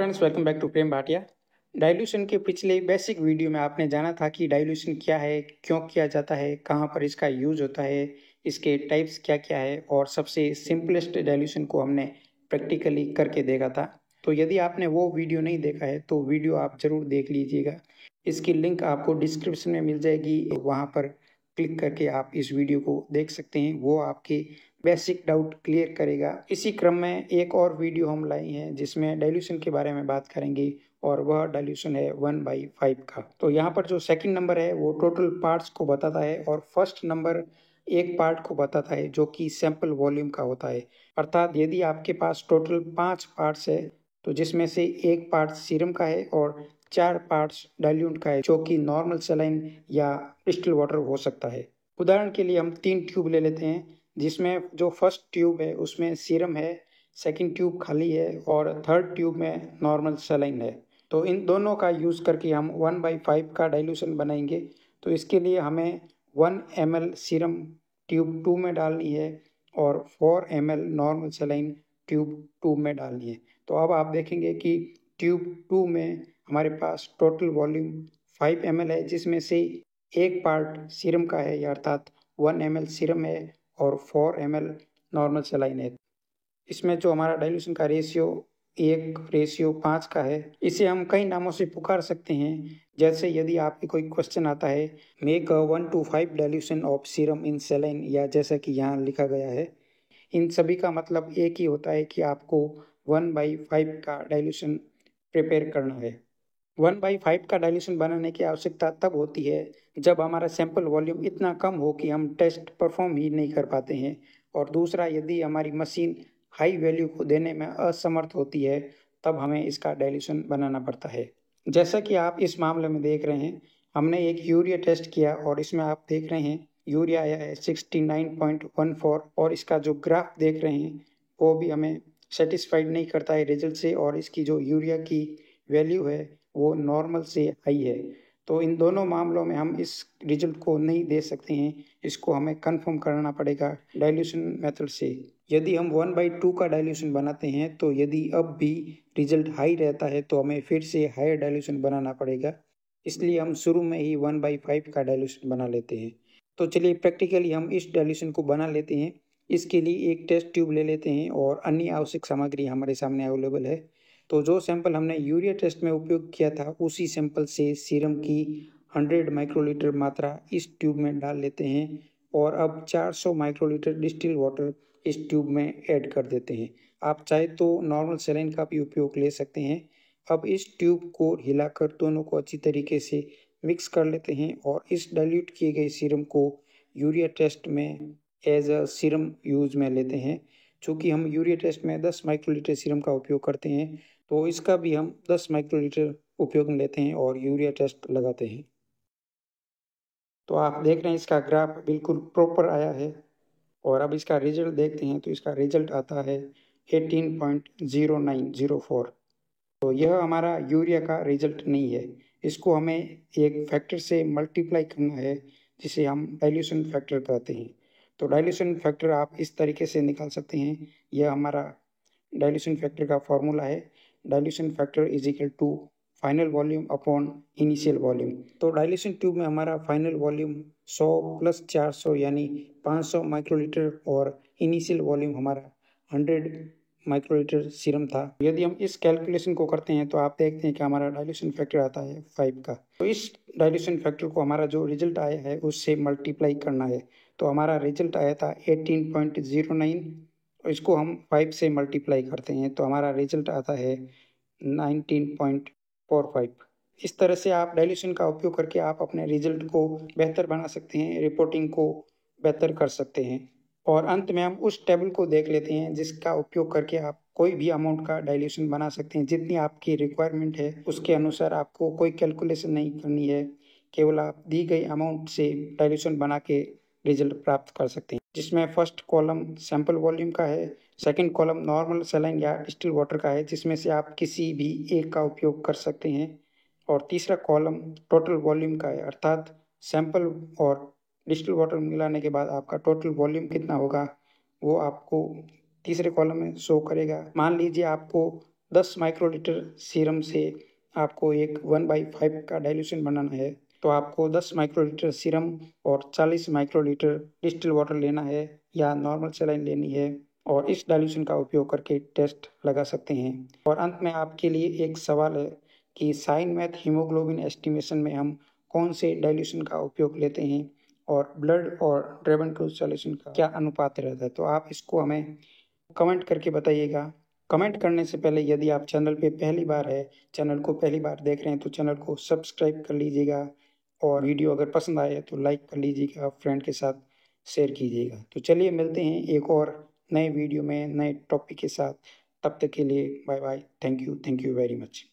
Friends, welcome back to Prem Bhatia. Dilution के पिछले basic video में आपने जाना था कि डाइल्यूशन क्या है, क्यों किया जाता है, कहाँ पर इसका यूज होता है, इसके टाइप्स क्या क्या है और सबसे सिंपलेस्ट डाइल्यूशन को हमने प्रैक्टिकली करके देखा था। तो यदि आपने वो वीडियो नहीं देखा है तो वीडियो आप जरूर देख लीजिएगा। इसकी लिंक आपको डिस्क्रिप्शन में मिल जाएगी, वहाँ पर क्लिक करके आप इस वीडियो को देख सकते हैं। वो आपके बेसिक डाउट क्लियर करेगा। इसी क्रम में एक और वीडियो हम लाए हैं जिसमें डाइल्यूशन के बारे में बात करेंगे और वह डाइल्यूशन है 1/5 का। तो यहाँ पर जो सेकंड नंबर है वो टोटल पार्ट्स को बताता है और फर्स्ट नंबर एक पार्ट को बताता है जो कि सैंपल वॉल्यूम का होता है। अर्थात यदि आपके पास टोटल 5 पार्ट्स है तो जिसमें से एक पार्ट सीरम का है और 4 पार्ट्स डाइल्यूट का है जो कि नॉर्मल सलाइन या डिस्टिल वाटर हो सकता है। उदाहरण के लिए हम 3 ट्यूब ले लेते हैं जिसमें जो फर्स्ट ट्यूब है उसमें सीरम है, सेकंड ट्यूब खाली है और थर्ड ट्यूब में नॉर्मल सलाइन है। तो इन दोनों का यूज़ करके हम 1/5 का डाइल्यूशन बनाएंगे। तो इसके लिए हमें 1 ml सीरम ट्यूब 2 में डालनी है और 4 ml नॉर्मल सलाइन ट्यूब 2 में डालनी है। तो अब आप देखेंगे कि ट्यूब 2 में हमारे पास टोटल वॉल्यूम 5 ml है जिसमें से एक पार्ट सीरम का है, अर्थात 1 ml सीरम है और 4 ml नॉर्मल सलाइन है। इसमें जो हमारा डाइल्यूशन का रेशियो 1:5 का है। इसे हम कई नामों से पुकार सकते हैं, जैसे यदि आपके कोई क्वेश्चन आता है make 1:5 dilution of serum in saline, या जैसा कि यहाँ लिखा गया है, इन सभी का मतलब एक ही होता है कि आपको 1/5 का डाइल्यूशन प्रिपेयर करना है। 1/5 का डाइल्यूशन बनाने की आवश्यकता तब होती है जब हमारा सैंपल वॉल्यूम इतना कम हो कि हम टेस्ट परफॉर्म ही नहीं कर पाते हैं, और दूसरा यदि हमारी मशीन हाई वैल्यू को देने में असमर्थ होती है तब हमें इसका डाइल्यूशन बनाना पड़ता है। जैसा कि आप इस मामले में देख रहे हैं, हमने एक यूरिया टेस्ट किया और इसमें आप देख रहे हैं यूरिया आया है 69.14 और इसका जो ग्राफ देख रहे हैं वो भी हमें सेटिस्फाइड नहीं करता है रिजल्ट से, और इसकी जो यूरिया की वैल्यू है वो नॉर्मल से हाई है। तो इन दोनों मामलों में हम इस रिजल्ट को नहीं दे सकते हैं, इसको हमें कंफर्म करना पड़ेगा डाइल्यूशन मेथड से। यदि हम 1/2 का डाइल्यूशन बनाते हैं तो यदि अब भी रिजल्ट हाई रहता है तो हमें फिर से हायर डाइल्यूशन बनाना पड़ेगा, इसलिए हम शुरू में ही 1/5 का डाइल्यूशन बना लेते हैं। तो चलिए प्रैक्टिकली हम इस डाइल्यूशन को बना लेते हैं। इसके लिए एक टेस्ट ट्यूब ले लेते हैं और अन्य आवश्यक सामग्री हमारे सामने अवेलेबल है। तो जो सैंपल हमने यूरिया टेस्ट में उपयोग किया था उसी सैंपल से सीरम की 100 माइक्रोलीटर मात्रा इस ट्यूब में डाल लेते हैं और अब 400 माइक्रोलीटर डिस्टिल वाटर इस ट्यूब में ऐड कर देते हैं। आप चाहे तो नॉर्मल सलाइन का भी उपयोग ले सकते हैं। अब इस ट्यूब को हिलाकर दोनों को अच्छी तरीके से मिक्स कर लेते हैं और इस डाइल्यूट किए गए सीरम को यूरिया टेस्ट में एज अ सीरम यूज में लेते हैं। चूँकि हम यूरिया टेस्ट में 10 माइक्रोलीटर सीरम का उपयोग करते हैं तो इसका भी हम 10 माइक्रोलीटर उपयोग में लेते हैं और यूरिया टेस्ट लगाते हैं। तो आप देख रहे हैं इसका ग्राफ बिल्कुल प्रॉपर आया है और अब इसका रिजल्ट देखते हैं तो इसका रिजल्ट आता है 18.0904। तो यह हमारा यूरिया का रिजल्ट नहीं है, इसको हमें एक फैक्टर से मल्टीप्लाई करना है जिसे हम डाइल्यूशन फैक्टर कहते हैं। तो डाइल्यूशन फैक्टर आप इस तरीके से निकाल सकते हैं। यह हमारा डाइल्यूशन फैक्टर का फॉर्मूला है। Dilution factor is equal to final volume upon initial volume. तो डाइल्यूशन ट्यूब में हमारा फाइनल वॉल्यूम 100 + 400 यानी 500 माइक्रोलीटर और इनिशियल वॉल्यूम हमारा 100 माइक्रोलीटर सीरम था। यदि हम इस कैलकुलेशन को करते हैं तो आप देखते हैं कि हमारा डाइल्यूशन फैक्टर आता है 5 का। तो इस डाइल्यूशन फैक्टर को हमारा जो रिजल्ट आया है उससे मल्टीप्लाई करना है। तो हमारा रिजल्ट आया था 18.09, इसको हम 5 से मल्टीप्लाई करते हैं तो हमारा रिजल्ट आता है 19.45। इस तरह से आप डाइल्यूशन का उपयोग करके आप अपने रिजल्ट को बेहतर बना सकते हैं, रिपोर्टिंग को बेहतर कर सकते हैं। और अंत में हम उस टेबल को देख लेते हैं जिसका उपयोग करके आप कोई भी अमाउंट का डाइल्यूशन बना सकते हैं। जितनी आपकी रिक्वायरमेंट है उसके अनुसार आपको कोई कैलकुलेशन नहीं करनी है, केवल आप दी गई अमाउंट से डाइल्यूशन बना के रिजल्ट प्राप्त कर सकते हैं। जिसमें फर्स्ट कॉलम सैंपल वॉल्यूम का है, सेकंड कॉलम नॉर्मल सलाइन या डिस्टिल वाटर का है जिसमें से आप किसी भी एक का उपयोग कर सकते हैं, और तीसरा कॉलम टोटल वॉल्यूम का है, अर्थात सैंपल और डिस्टिल वाटर मिलाने के बाद आपका टोटल वॉल्यूम कितना होगा वो आपको तीसरे कॉलम में शो करेगा। मान लीजिए आपको 10 माइक्रोलीटर सीरम से आपको एक 1/5 का डाइल्यूशन बनाना है, तो आपको 10 माइक्रोलीटर सीरम और 40 माइक्रोलीटर डिस्टिल वाटर लेना है या नॉर्मल सलाइन लेनी है और इस डाइल्यूशन का उपयोग करके टेस्ट लगा सकते हैं। और अंत में आपके लिए एक सवाल है कि साइन मैथ हीमोग्लोबिन एस्टिमेशन में हम कौन से डाइल्यूशन का उपयोग लेते हैं और ब्लड और ड्रेवनकोल्स सॉल्यूशन का क्या अनुपात रहता है, तो आप इसको हमें कमेंट करके बताइएगा। कमेंट करने से पहले यदि आप चैनल पे पहली बार है, चैनल को पहली बार देख रहे हैं तो चैनल को सब्सक्राइब कर लीजिएगा और वीडियो अगर पसंद आए तो लाइक कर लीजिएगा, फ्रेंड के साथ शेयर कीजिएगा। तो चलिए मिलते हैं एक और नए वीडियो में नए टॉपिक के साथ। तब तक के लिए bye bye. Thank you very much.